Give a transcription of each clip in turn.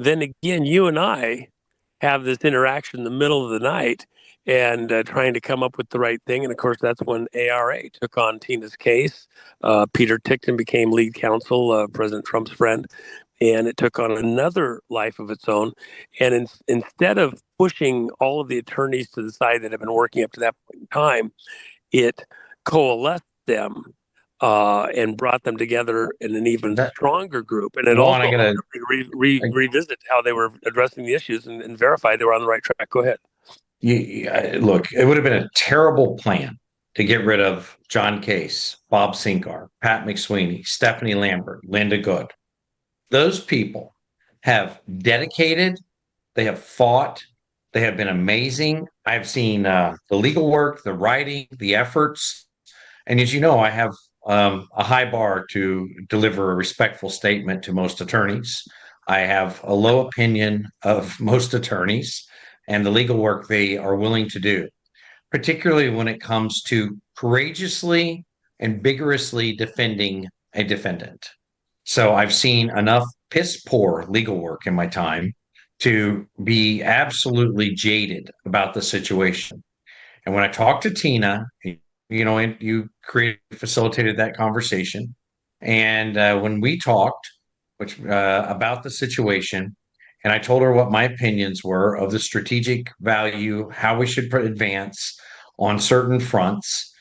then again, you and I have this interaction in the middle of the night and trying to come up with the right thing. And of course, that's when ARA took on Tina's case. Peter Tickton became lead counsel, President Trump's friend, and it took on another life of its own. And instead of pushing all of the attorneys to the side that have been working up to that point in time, it coalesced them and brought them together in an even That stronger group. And it Juan, also I helped gotta. everybody I, revisit how they were addressing the issues and verify they were on the right track. Go ahead. Look, it would have been a terrible plan to get rid of John Case, Bob Sinkar, Pat McSweeney, Stephanie Lambert, Linda Good. Those people have dedicated, they have fought, they have been amazing. I've seen the legal work, the writing, the efforts. And as you know, I have a high bar to deliver a respectful statement to most attorneys. I have a low opinion of most attorneys and the legal work they are willing to do, particularly when it comes to courageously and vigorously defending a defendant. So I've seen enough piss poor legal work in my time to be absolutely jaded about the situation. And when I talked to Tina, and you facilitated that conversation. And when we talked, which about the situation, and I told her what my opinions were of the strategic value, how we should advance on certain fronts,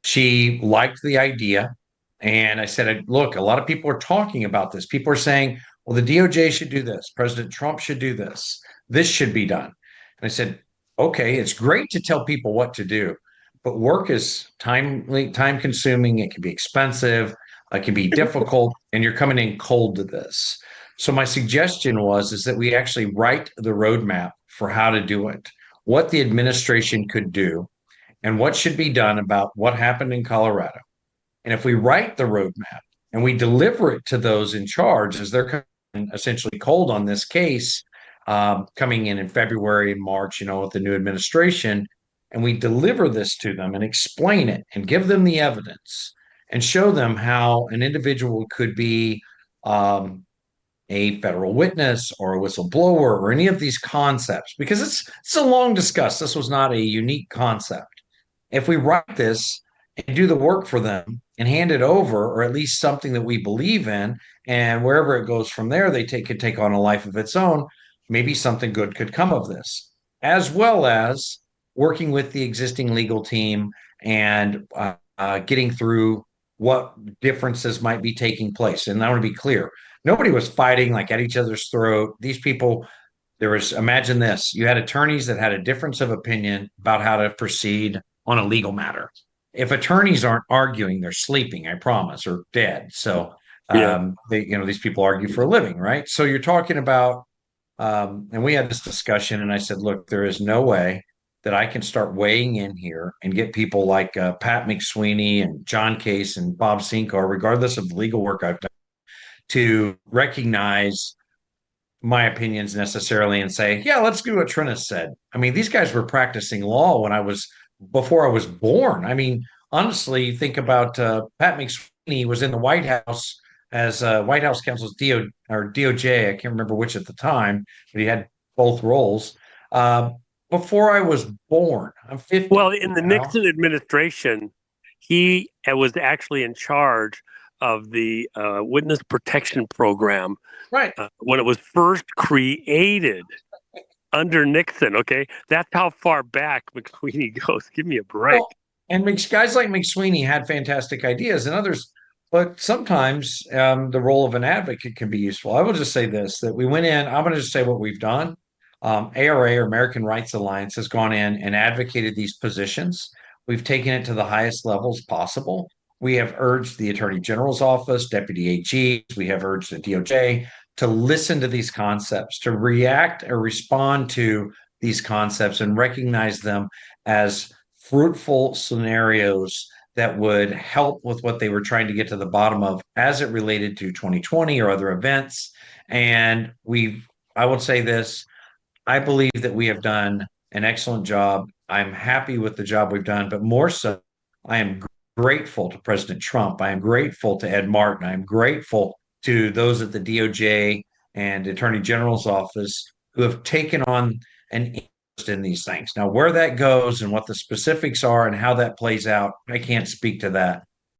she liked the idea. And I said, look, a lot of people are talking about this. People are saying, well, the DOJ should do this. President Trump should do this. This should be done. And I said, okay, it's great to tell people what to do, but work is time consuming. It can be expensive. It can be difficult, and you're coming in cold to this. So my suggestion is that we actually write the roadmap for how to do it, what the administration could do, and what should be done about what happened in Colorado. And if we write the roadmap and we deliver it to those in charge as they're essentially cold on this case, coming in February and March, with the new administration, and we deliver this to them and explain it and give them the evidence and show them how an individual could be um, a federal witness or a whistleblower or any of these concepts, because it's a long discussed. This was not a unique concept. If we write this and do the work for them and hand it over, or at least something that we believe in, and wherever it goes from there, could take on a life of its own. Maybe something good could come of this, as well as working with the existing legal team and getting through what differences might be taking place. And I want to be clear: nobody was fighting like at each other's throat. These people, imagine this: you had attorneys that had a difference of opinion about how to proceed on a legal matter. If attorneys aren't arguing, they're sleeping, I promise, or dead. So Yeah. these people argue for a living, right? So you're talking about, and we had this discussion, and I said, look, there is no way that I can start weighing in here and get people like Pat McSweeney and John Case and Bob Sinkar, regardless of the legal work I've done, to recognize my opinions necessarily and say, yeah, let's do what Trina said. I mean, these guys were practicing law before I was born. I mean, honestly, think about Pat McSweeney was in the White House as White House counsel's DOJ. I can't remember which at the time, but he had both roles. Uh, Before I was born, I'm Well, 50 in the now. Nixon administration, he was actually in charge of the witness protection program Right. when it was first created under Nixon. Okay, that's how far back McSweeney goes. Give me a break. Well, and guys like McSweeney had fantastic ideas, and others, but sometimes the role of an advocate can be useful. I will just say this: that we went in. I'm going to just say what we've done. ARA, or American Rights Alliance, has gone in and advocated these positions. We've taken it to the highest levels possible. We have urged the Attorney General's office, Deputy AGs. We have urged the DOJ to listen to these concepts, to react or respond to these concepts, and recognize them as fruitful scenarios that would help with what they were trying to get to the bottom of as it related to 2020 or other events. And I will say this: I believe that we have done an excellent job. I'm happy with the job we've done, but more so, I am grateful to President Trump. I am grateful to Ed Martin. I am grateful to those at the DOJ and Attorney General's office who have taken on an interest in these things. Now, where that goes and what the specifics are and how that plays out, I can't speak to that.